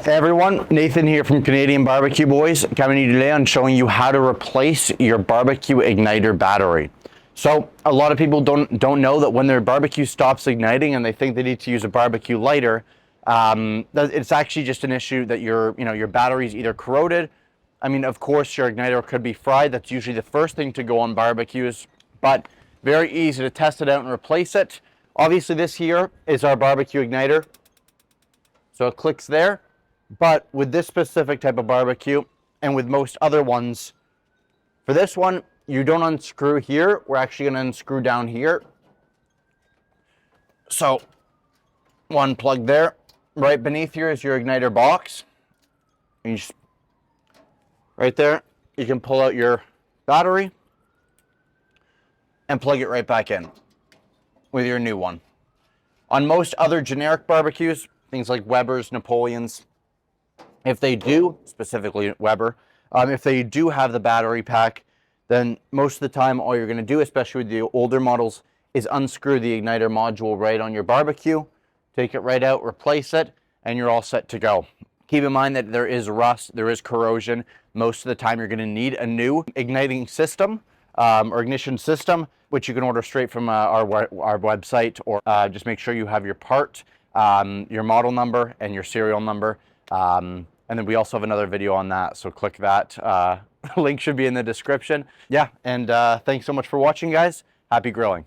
Hey everyone, Nathan here from Canadian BBQ Boys, coming to you today on showing you how to replace your barbecue igniter battery. So a lot of people don't know that when their barbecue stops igniting and they think they need to use a barbecue lighter, it's actually just an issue that your battery's either corroded. I mean, of course, your igniter could be fried. That's usually the first thing to go on barbecues, but very easy to test it out and replace it. Obviously, this here is our barbecue igniter. So it clicks there. But with this specific type of barbecue, and with most other ones, for this one, you don't unscrew here. We're actually going to unscrew down here. So, one plug there. Right beneath here is your igniter box. And you just, right there, you can pull out your battery and plug it right back in with your new one. On most other generic barbecues, things like Weber's, Napoleon's, if they do, specifically Weber, if they do have the battery pack, then most of the time all you're going to do, especially with the older models, is unscrew the igniter module right on your barbecue, take it right out, replace it, and you're all set to go. Keep in mind that there is rust, there is corrosion. Most of the time you're going to need a new igniting system or ignition system, which you can order straight from our website, or just make sure you have your part, your model number, and your serial number. And then we also have another video on that, so click that. Link should be in the description. Yeah, and thanks so much for watching, guys. Happy grilling.